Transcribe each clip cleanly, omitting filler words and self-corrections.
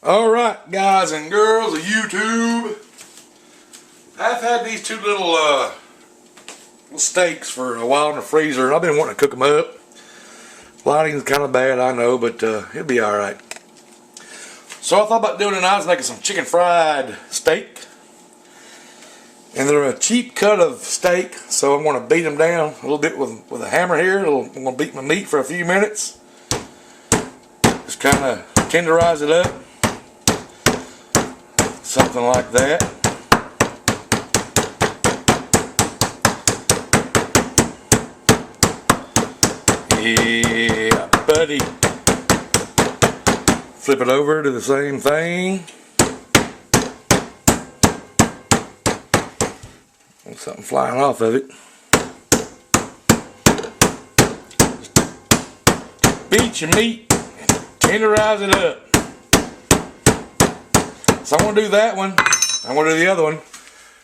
Alright, guys and girls of YouTube, I've had these two little steaks for a while in the freezer. I've been wanting to cook them up. Lighting's kind of bad, I know, but it'll be alright. So I thought about doing tonight is making some chicken fried steak. And they're a cheap cut of steak, so I'm going to beat them down a little bit with a hammer here. I'm going to beat my meat for a few minutes. Just kind of tenderize it up. Something like that. Yeah, buddy. Flip it over to the same thing. Something flying off of it. Beat your meat and tenderize it up. So I'm going to do that one. I'm going to do the other one.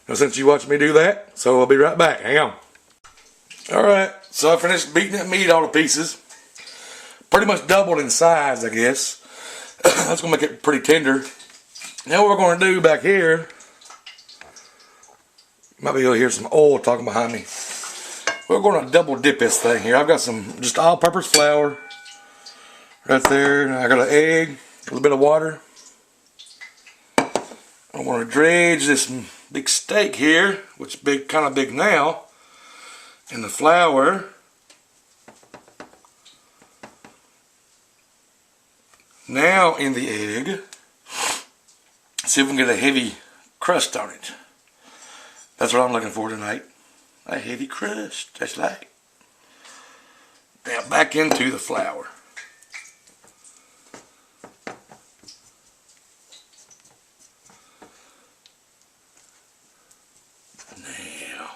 And since you watched me do that, so I'll be right back. Hang on. Alright, so I finished beating that meat all to pieces. Pretty much doubled in size, I guess. That's going to make it pretty tender. Now what we're going to do back here, might be able to hear some oil talking behind me. We're going to double dip this thing here. I've got some just all-purpose flour right there. I got an egg, a little bit of water. I'm going to dredge this big steak here, which is kind of big now, in the flour. Now in the egg. See if we can get a heavy crust on it. That's what I'm looking for tonight. A heavy crust, that's right. Now back into the flour. Now,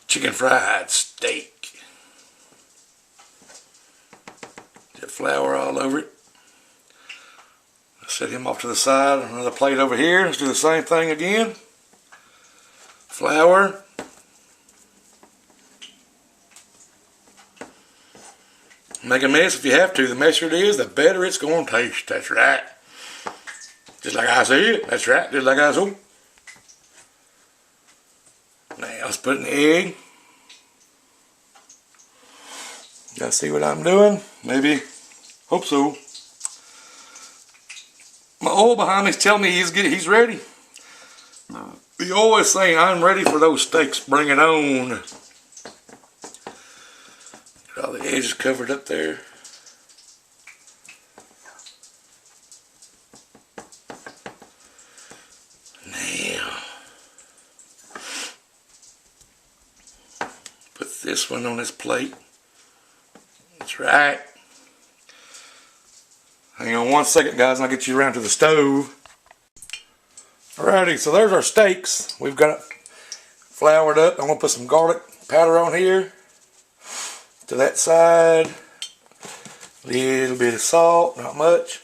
chicken fried steak. Get flour all over it. Set him off to the side. Another plate over here. Let's do the same thing again. Flour. Make a mess if you have to. The messier it is, the better it's going to taste. That's right. Just like I said. That's right. Just like I said. Now let's put in the egg. Y'all see what I'm doing? Maybe. Hope so. My oil behind me is telling me he's ready. He always saying, I'm ready for those steaks. Bring it on. Get all the edges covered up there. Now, put this one on this plate. That's right. Hang on one second, guys, and I'll get you around to the stove. Alrighty, so there's our steaks. We've got it floured up. I'm going to put some garlic powder on here. To that side. A little bit of salt, not much.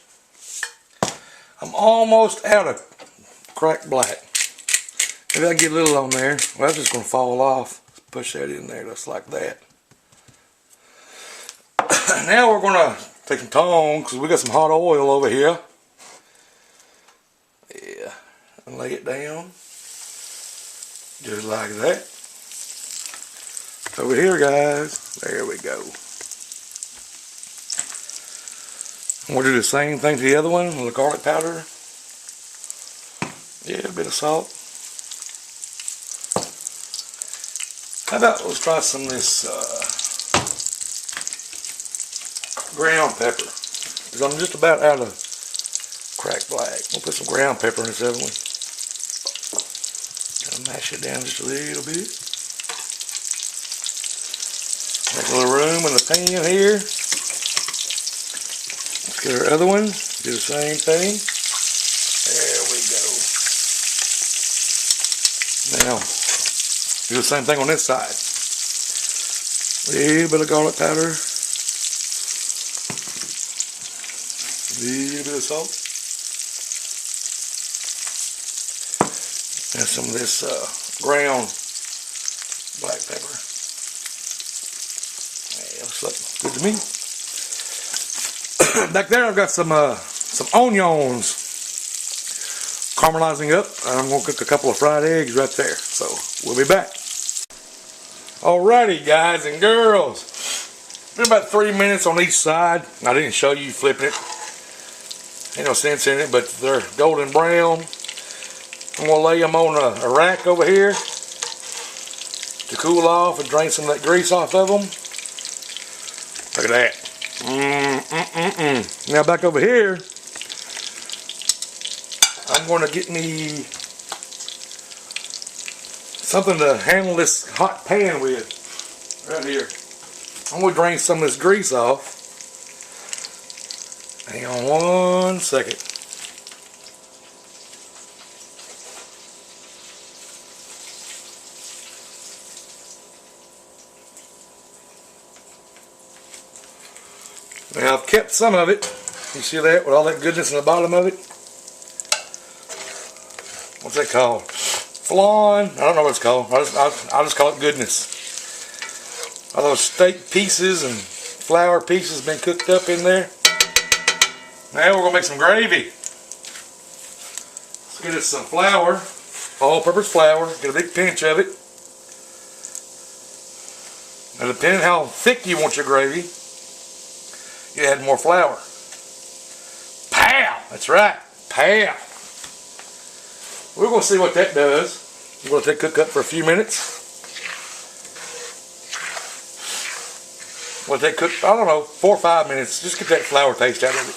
I'm almost out of cracked black. Maybe I get a little on there. Well, that's just going to fall off. Push that in there just like that. Now we're going to take some tongs, because we got some hot oil over here. Yeah, and lay it down. Just like that. Over here, guys. There we go. And we'll do the same thing to the other one with the garlic powder. Yeah, a bit of salt. How about let's try some of this ground pepper, because I'm just about out of cracked black. We'll put some ground pepper in this other one. Gotta mash it down just a little bit. Make a little room in the pan here. Let's get our other one. Do the same thing. There we go. Now, do the same thing on this side. A little bit of garlic powder. A little bit of salt. And some of this ground black pepper. Yeah, looks like good to me. Back there I've got some onions caramelizing up. I'm going to cook a couple of fried eggs right there. So we'll be back. Alrighty, guys and girls. Been about 3 minutes on each side. I didn't show you flipping it. Ain't no sense in it, but they're golden brown. I'm going to lay them on a rack over here to cool off and drain some of that grease off of them. Look at that. Now back over here, I'm going to get me something to handle this hot pan with. Right here. I'm going to drain some of this grease off. Hang on 1 second. Now I've kept some of it. You see that with all that goodness in the bottom of it? What's that called? Flan? I don't know what it's called. I'll just call it goodness. All those steak pieces and flour pieces been cooked up in there. Now we're going to make some gravy. Let's get us some flour, all-purpose flour. Get a big pinch of it. Now depending how thick you want your gravy, you add more flour. Pow! That's right. Pow! We're going to see what that does. We're going to let that cook up for a few minutes. Let that cook, I don't know, 4 or 5 minutes. Just get that flour taste out of it.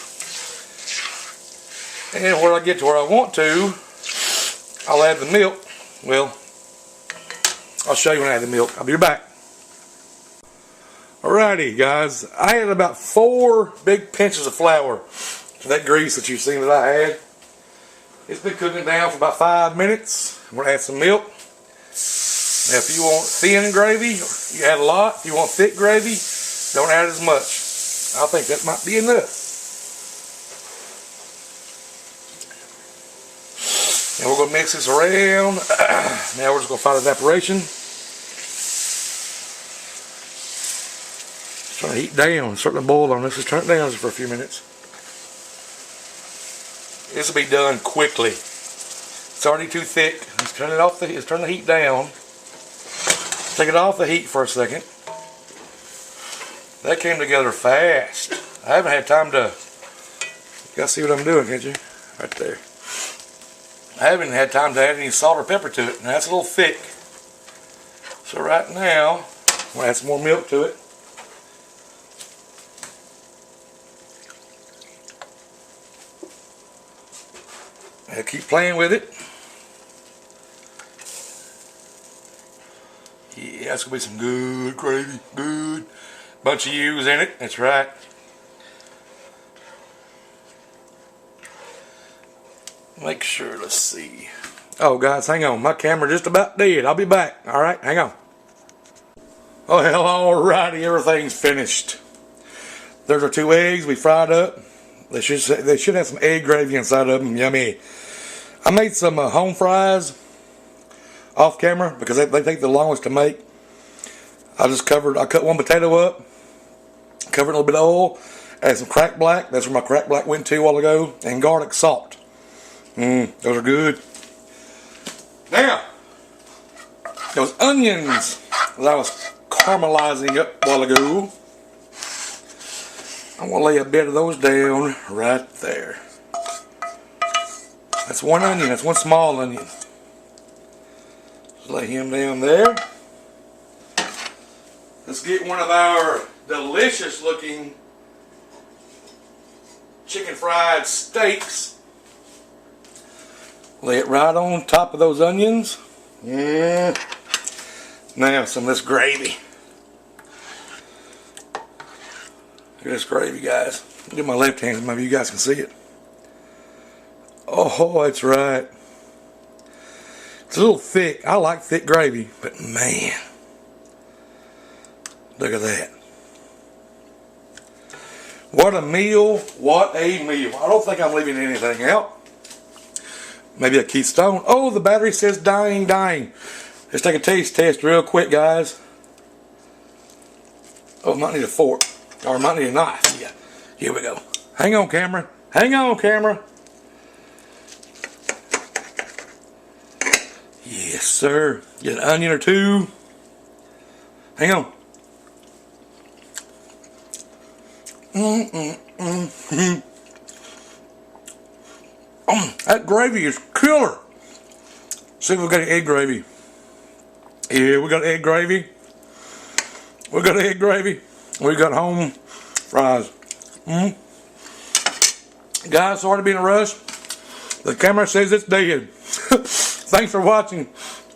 And when I get to where I want to, I'll add the milk. Well, I'll show you when I add the milk. I'll be back. Alrighty, guys. I had about 4 big pinches of flour for that grease that you've seen that I had. It's been cooking down for about 5 minutes. I'm going to add some milk. Now, if you want thin gravy, you add a lot. If you want thick gravy, don't add as much. I think that might be enough. Now we're going to mix this around. Now we're just going to find evaporation. It's trying to heat down. It's starting to boil on this. Just turn it down just for a few minutes. This will be done quickly. It's already too thick. Let's turn it off. Let's turn the heat down. Take it off the heat for a second. That came together fast. I haven't had time to... You guys see what I'm doing, can't you? Right there. I haven't had time to add any salt or pepper to it. Now that's a little thick. So right now, I'm going to add some more milk to it. Now keep playing with it. Yeah, that's going to be some good gravy. Good. Bunch of U's in it. That's right. Make sure, let's see. Oh, guys, hang on. My camera just about dead. I'll be back. All right, hang on. Oh, hell, alrighty. Everything's finished. There's our 2 eggs we fried up. They should have some egg gravy inside of them. Yummy. I made some home fries off camera because they take the longest to make. I cut 1 potato up, covered it in a little bit of oil, added some cracked black. That's where my cracked black went to a while ago, and garlic salt. Those are good. Now, those onions that I was caramelizing up a while ago, I'm going to lay a bit of those down right there. That's 1 onion. That's 1 small onion. Just lay him down there. Let's get one of our delicious looking chicken fried steaks. Lay it right on top of those onions. Now some of this gravy. Look at this gravy, guys. Do my left hand, maybe you guys can see it. Oh, that's right. It's a little thick. I like thick gravy, but man, look at that. What a meal. What a meal. I don't think I'm leaving anything out. Maybe a Keystone. Oh, the battery says dying. Let's take a taste test real quick, guys. Oh, might need a fork. Or might need a knife. Yeah. Here we go. Hang on, camera. Hang on, camera. Yes, sir. Get an onion or two. Hang on. That gravy is killer. See if we got egg gravy. Yeah, we got egg gravy. We got egg gravy. We got home fries. Guys, sorry to be in a rush. The camera says it's dead. Thanks for watching.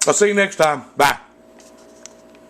I'll see you next time. Bye.